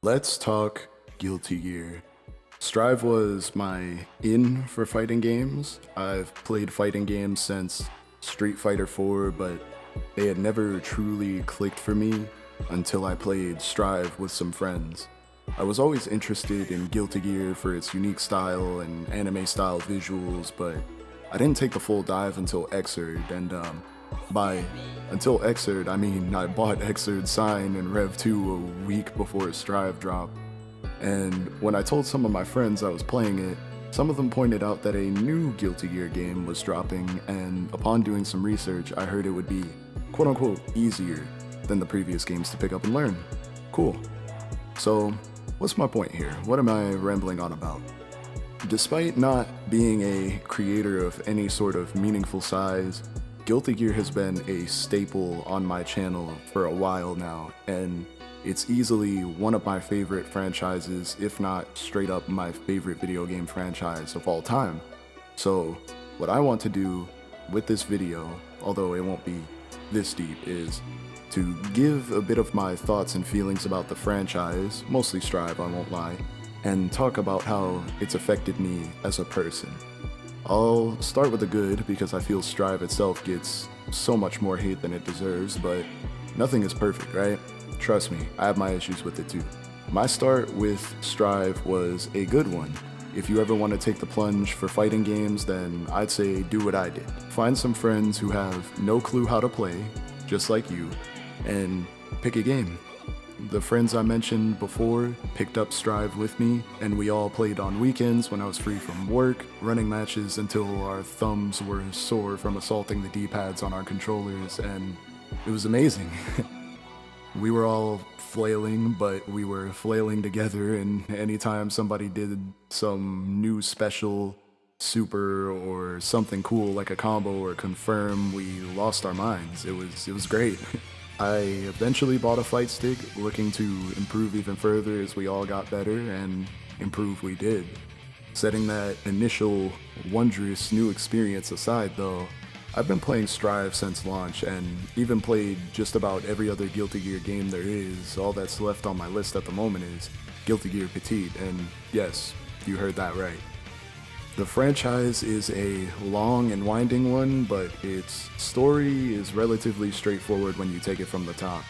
Let's talk Guilty Gear. Strive was my in for fighting games. I've played fighting games since Street Fighter 4, but they had never truly clicked for me until I played Strive with some friends. I was always interested in Guilty Gear for its unique style and anime style visuals, but I didn't take the full dive until Xrd, and by until Xrd, I mean I bought Xrd Sign and Rev 2 a week before Strive dropped. And when I told some of my friends I was playing it, some of them pointed out that a new Guilty Gear game was dropping, and upon doing some research, I heard it would be quote unquote easier than the previous games to pick up and learn. Cool. So, what's my point here? What am I rambling on about? Despite not being a creator of any sort of meaningful size, Guilty Gear has been a staple on my channel for a while now, and it's easily one of my favorite franchises, if not straight up my favorite video game franchise of all time. So, what I want to do with this video, although it won't be this deep, is to give a bit of my thoughts and feelings about the franchise, mostly Strive, I won't lie, and talk about how it's affected me as a person. I'll start with the good because I feel Strive itself gets so much more hate than it deserves, but nothing is perfect, right? Trust me, I have my issues with it too. My start with Strive was a good one. If you ever want to take the plunge for fighting games, then I'd say do what I did. Find some friends who have no clue how to play, just like you, and pick a game. The friends I mentioned before picked up Strive with me, and we all played on weekends when I was free from work, running matches until our thumbs were sore from assaulting the D-pads on our controllers, and it was amazing. We were all flailing, but we were flailing together, and anytime somebody did some new special, super, or something cool like a combo or confirm, we lost our minds. It was great. I eventually bought a fight stick, looking to improve even further as we all got better, and improve we did. Setting that initial wondrous new experience aside though, I've been playing Strive since launch and even played just about every other Guilty Gear game there is. All that's left on my list at the moment is Guilty Gear Petite, and yes, you heard that right. The franchise is a long and winding one, but its story is relatively straightforward when you take it from the top.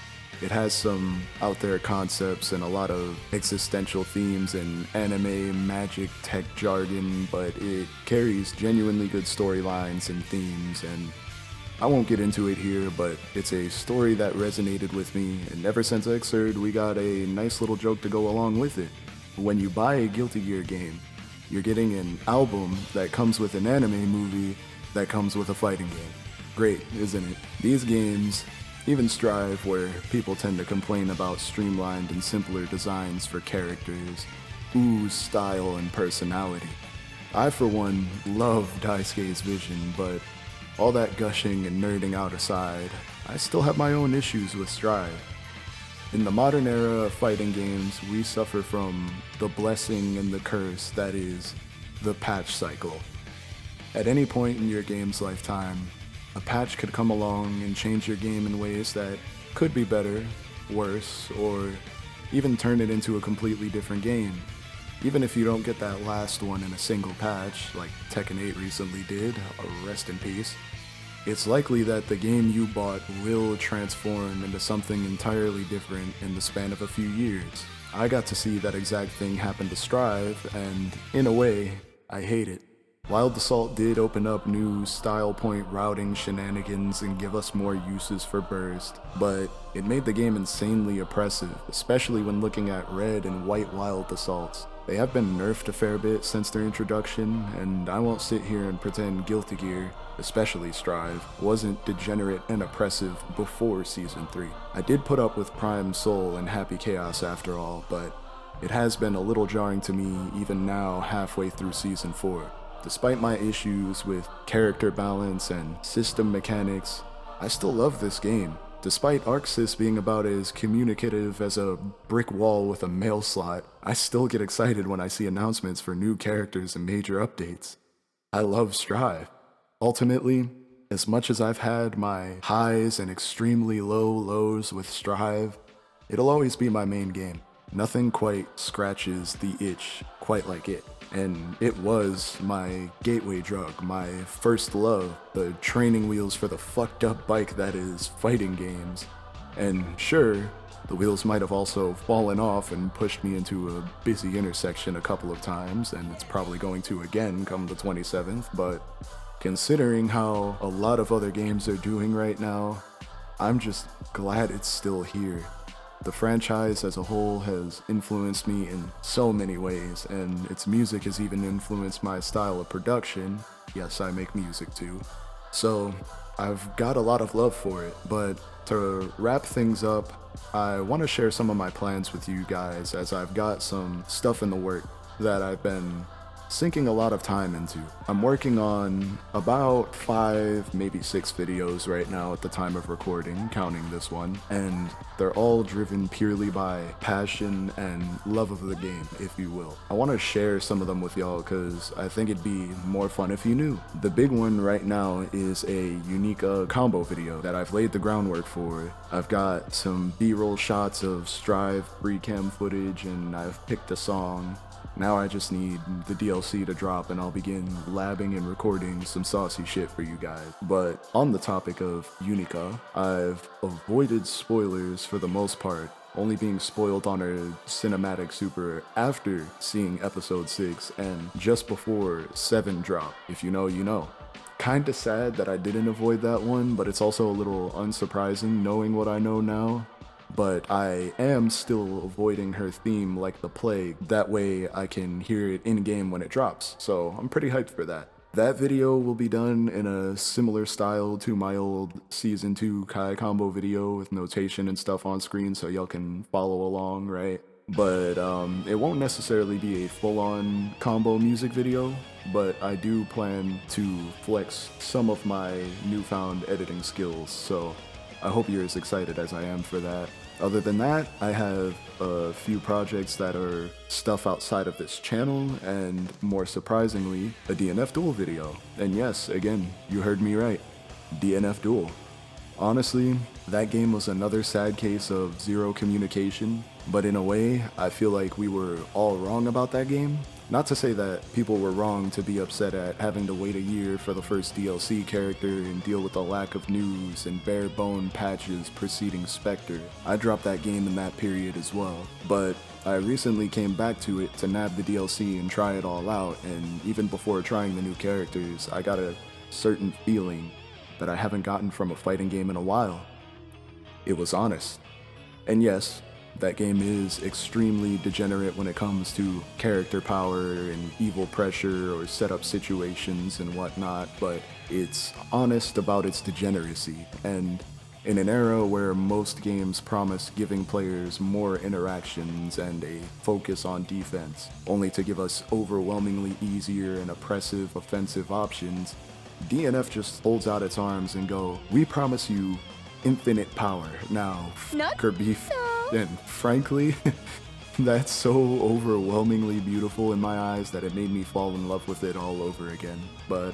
It has some out there concepts and a lot of existential themes and anime magic tech jargon, but it carries genuinely good storylines and themes, and I won't get into it here, but it's a story that resonated with me, and ever since Xrd, we got a nice little joke to go along with it. When you buy a Guilty Gear game, you're getting an album that comes with an anime movie that comes with a fighting game. Great, isn't it? These games, even Strive, where people tend to complain about streamlined and simpler designs for characters, ooze style and personality. I, for one, love Daisuke's vision, but all that gushing and nerding out aside, I still have my own issues with Strive. In the modern era of fighting games, we suffer from the blessing and the curse that is the patch cycle. At any point in your game's lifetime, a patch could come along and change your game in ways that could be better, worse, or even turn it into a completely different game. Even if you don't get that last one in a single patch, like Tekken 8 recently did, rest in peace, it's likely that the game you bought will transform into something entirely different in the span of a few years. I got to see that exact thing happen to Strive, and in a way, I hate it. Wild Assault did open up new style point routing shenanigans and give us more uses for burst, but it made the game insanely oppressive, especially when looking at Red and White Wild Assaults. They have been nerfed a fair bit since their introduction, and I won't sit here and pretend Guilty Gear, especially Strive, wasn't degenerate and oppressive before Season 3. I did put up with Prime Soul and Happy Chaos after all, but it has been a little jarring to me even now halfway through Season 4. Despite my issues with character balance and system mechanics, I still love this game. Despite ArcSys being about as communicative as a brick wall with a mail slot, I still get excited when I see announcements for new characters and major updates. I love Strive. Ultimately, as much as I've had my highs and extremely low lows with Strive, it'll always be my main game. nothing quite scratches the itch quite like it. And it was my gateway drug, my first love, the training wheels for the fucked up bike that is fighting games. And sure, the wheels might have also fallen off and pushed me into a busy intersection a couple of times, and it's probably going to again come the 27th, but considering how a lot of other games are doing right now, I'm just glad it's still here. The franchise as a whole has influenced me in so many ways, and its music has even influenced my style of production. Yes, I make music too. So I've got a lot of love for it, but to wrap things up, I want to share some of my plans with you guys, as I've got some stuff in the work that I've been sinking a lot of time into. I'm working on about 5, maybe 6 videos right now at the time of recording, counting this one, and they're all driven purely by passion and love of the game, if you will. I want to share some of them with y'all because I think it'd be more fun if you knew. The big one right now is a unique combo video that I've laid the groundwork for. I've got some B-roll shots of Strive free cam footage, and I've picked a song. Now I just need the DLC to drop and I'll begin labbing and recording some saucy shit for you guys. But on the topic of Unica, I've avoided spoilers for the most part, only being spoiled on a cinematic super after seeing episode 6 and just before 7 dropped. If you know, you know. Kinda sad that I didn't avoid that one, but it's also a little unsurprising knowing what I know now. But I am still avoiding her theme like the plague. That way I can hear it in-game when it drops, so I'm pretty hyped for that. That video will be done in a similar style to my old Season 2 Kai combo video with notation and stuff on screen so y'all can follow along, right? But it won't necessarily be a full-on combo music video, but I do plan to flex some of my newfound editing skills, so I hope you're as excited as I am for that. Other than that, I have a few projects that are stuff outside of this channel, and more surprisingly, a DNF Duel video. And yes, again, you heard me right, DNF Duel. Honestly, that game was another sad case of zero communication, but in a way, I feel like we were all wrong about that game. Not to say that people were wrong to be upset at having to wait a year for the first DLC character and deal with the lack of news and bare bone patches preceding Spectre. I dropped that game in that period as well, but I recently came back to it to nab the DLC and try it all out, and even before trying the new characters, I got a certain feeling that I haven't gotten from a fighting game in a while. It was honest. And yes, that game is extremely degenerate when it comes to character power and evil pressure or setup situations and whatnot, but it's honest about its degeneracy. And in an era where most games promise giving players more interactions and a focus on defense, only to give us overwhelmingly easier and oppressive offensive options, DNF just holds out its arms and go, we promise you infinite power. Now, fucker beef. And frankly, that's so overwhelmingly beautiful in my eyes that it made me fall in love with it all over again. But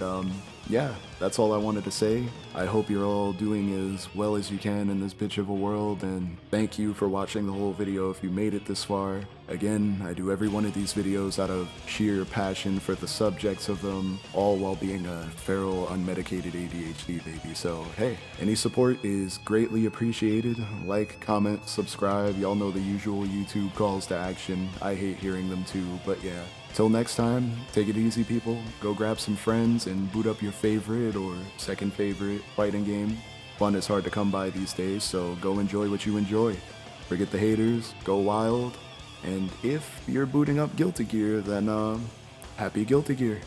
yeah, that's all I wanted to say. I hope you're all doing as well as you can in this bitch of a world, and thank you for watching the whole video if you made it this far. Again, I do every one of these videos out of sheer passion for the subjects of them, all while being a feral, unmedicated ADHD baby. So hey, any support is greatly appreciated. Like, comment, subscribe, y'all know the usual YouTube calls to action. I hate hearing them too, but yeah. Till next time, take it easy people, go grab some friends and boot up your favorite or second favorite fighting game. Fun is hard to come by these days, so go enjoy what you enjoy. Forget the haters, go wild, and if you're booting up Guilty Gear, then happy Guilty Gear.